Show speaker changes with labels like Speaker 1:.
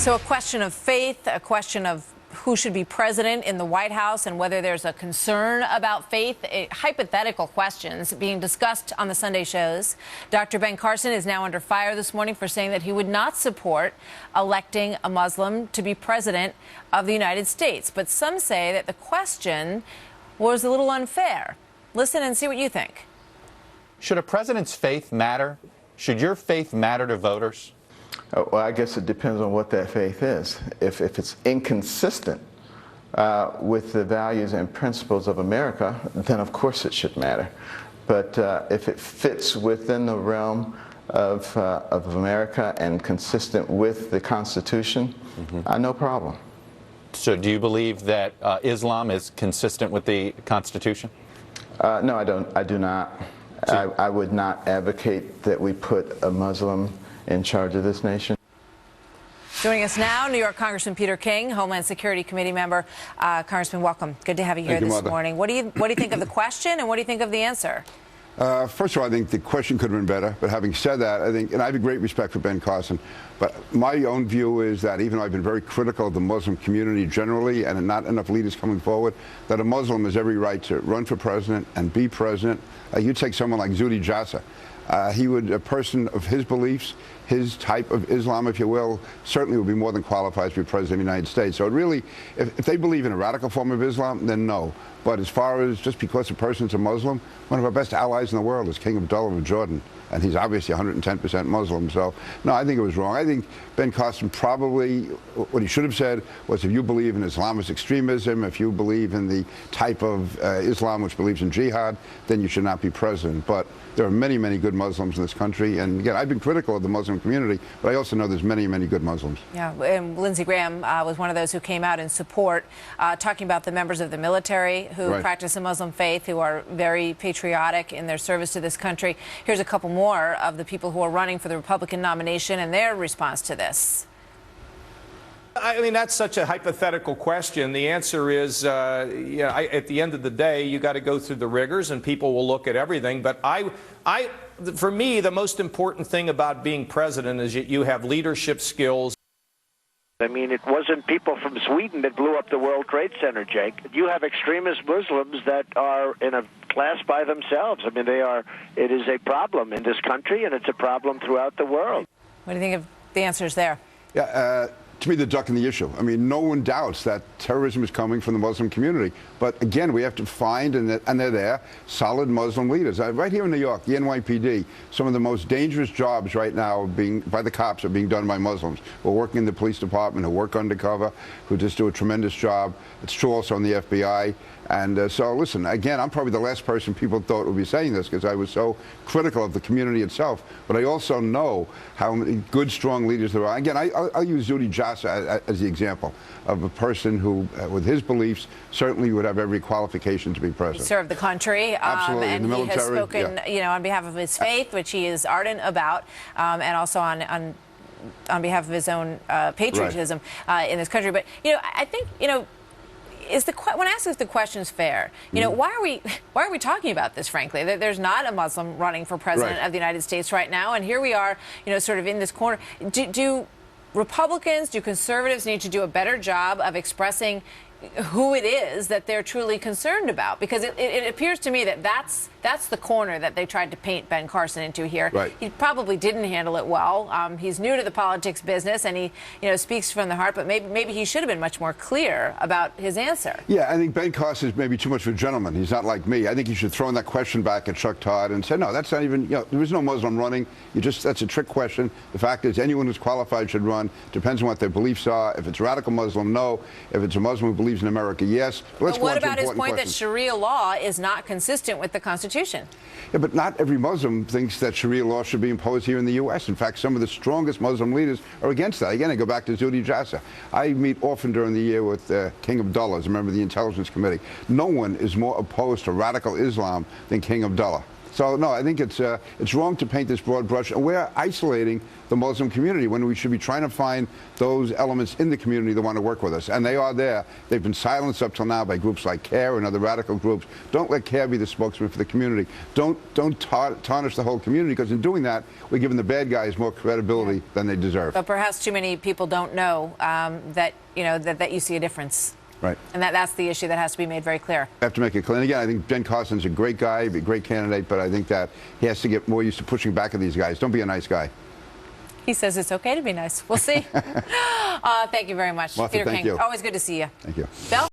Speaker 1: So a question of faith, a question of who should be president in the White House and whether there's a concern about faith, hypothetical questions being discussed on the Sunday shows. Dr. Ben Carson is now under fire this morning for saying that he would not support electing a Muslim to be president of the United States. But some say that the question was a little unfair. Listen and see what you think.
Speaker 2: Should a president's faith matter? Should your faith matter to voters?
Speaker 3: Well, I guess it depends on what that faith is. If it's inconsistent with the values and principles of America, then of course it should matter. But if it fits within the realm of America and consistent with the Constitution, no problem.
Speaker 2: So do you believe that Islam is consistent with the Constitution?
Speaker 3: No, I don't. I do not. I would not advocate that we put a Muslim in charge of this nation.
Speaker 1: Joining us now, New York Congressman Peter King, Homeland Security Committee member. Congressman, welcome. Good to have you here this morning. What do you think of the question, and what do you think of the answer?
Speaker 4: First of all, I think the question could have been better. But having said that, I think, and I have a great respect for Ben Carson, but my own view is that even though I've been very critical of the Muslim community generally and not enough leaders coming forward, that a Muslim has every right to run for president and be president. You take someone like Zuhdi Jasser. A person of his beliefs, his type of Islam, if you will, certainly would be more than qualified to be president of the United States. So it really, if they believe in a radical form of Islam, then no. But as far as just because a person's a Muslim, one of our best allies in the world is King Abdullah of Jordan, and he's obviously 110% Muslim. So, no, I think it was wrong. I think Ben Carson probably, what he should have said was, if you believe in Islamist extremism, if you believe in the type of Islam which believes in jihad, then you should not be president. But there are many, many good Muslims in this country. And again, I've been critical of the Muslim community, but I also know there's many, many good Muslims. Yeah,
Speaker 1: and Lindsey Graham was one of those who came out in support, talking about the members of the military who practice a Muslim faith, who are very patriotic in their service to this country. Here's a couple more of the people who are running for the Republican nomination and their response to this.
Speaker 5: I mean, that's such a hypothetical question. The answer is, at the end of the day, you got to go through the rigors, and people will look at everything. But for me, the most important thing about being president is that you have leadership skills.
Speaker 6: I mean, it wasn't people from Sweden that blew up the World Trade Center, Jake. You have extremist Muslims that are in a class by themselves. I mean, it is a problem in this country, and it's a problem throughout the world.
Speaker 1: What do you think of the answers there?
Speaker 4: Yeah, to me, they're ducking the issue. I mean, no one doubts that terrorism is coming from the Muslim community. But again, we have to find, and they're there, solid Muslim leaders. Right here in New York, the NYPD, some of the most dangerous jobs right now by the cops are being done by Muslims. We're working in the police department, who work undercover, who just do a tremendous job. It's true also in the FBI. And so, listen, again, I'm probably the last person people thought would be saying this because I was so critical of the community itself. But I also know how many good, strong leaders there are. Again, I'll use Zuhdi Jasser as the example of a person who, with his beliefs, certainly would have every qualification to be president.
Speaker 1: He served the country.
Speaker 4: Absolutely.
Speaker 1: And
Speaker 4: in the military,
Speaker 1: he has spoken, on behalf of his faith, which he is ardent about, and also on behalf of his own patriotism in this country. But, I think, when asked if the question is fair, why are we talking about this, frankly? There's not a Muslim running for president of the United States right now, and here we are, sort of in this corner. Do Republicans, do conservatives need to do a better job of expressing who it is that they're truly concerned about? Because it appears to me that that's the corner that they tried to paint Ben Carson into here. He probably didn't handle it well. He's new to the politics business, and he speaks from the heart, but maybe he should have been much more clear about his answer.
Speaker 4: Yeah, I think Ben Carson is maybe too much of a gentleman. He's not like me. I think he should throw in that question back at Chuck Todd and say, no, that's not even, there is no Muslim running. That's a trick question. The fact is, anyone who's qualified should run. Depends on what their beliefs are. If it's radical Muslim, no. If it's a Muslim who believes in America, yes.
Speaker 1: But what about his point that Sharia law is not consistent with the Constitution?
Speaker 4: Yeah, but not every Muslim thinks that Sharia law should be imposed here in the U.S. In fact, some of the strongest Muslim leaders are against that. Again, I go back to Zuhdi Jasser. I meet often during the year with King Abdullah as a member of the Intelligence Committee. No one is more opposed to radical Islam than King Abdullah. So no, I think it's wrong to paint this broad brush, and we're isolating the Muslim community when we should be trying to find those elements in the community that want to work with us, and they are there. They've been silenced up till now by groups like CARE and other radical groups. Don't let CARE be the spokesman for the community. Don't tarnish the whole community, because in doing that, we're giving the bad guys more credibility than they deserve.
Speaker 1: But perhaps too many people don't know that you see a difference.
Speaker 4: Right.
Speaker 1: And that's the issue that has to be made very clear.
Speaker 4: I have to make it clear. And again, I think Ben Carson's a great guy, a great candidate, but I think that he has to get more used to pushing back at these guys. Don't be a nice guy.
Speaker 1: He says it's okay to be nice. We'll see. Thank you very much.
Speaker 4: Martha,
Speaker 1: Peter
Speaker 4: thank
Speaker 1: King,
Speaker 4: you.
Speaker 1: always good to see you.
Speaker 4: Thank you.
Speaker 1: Bill?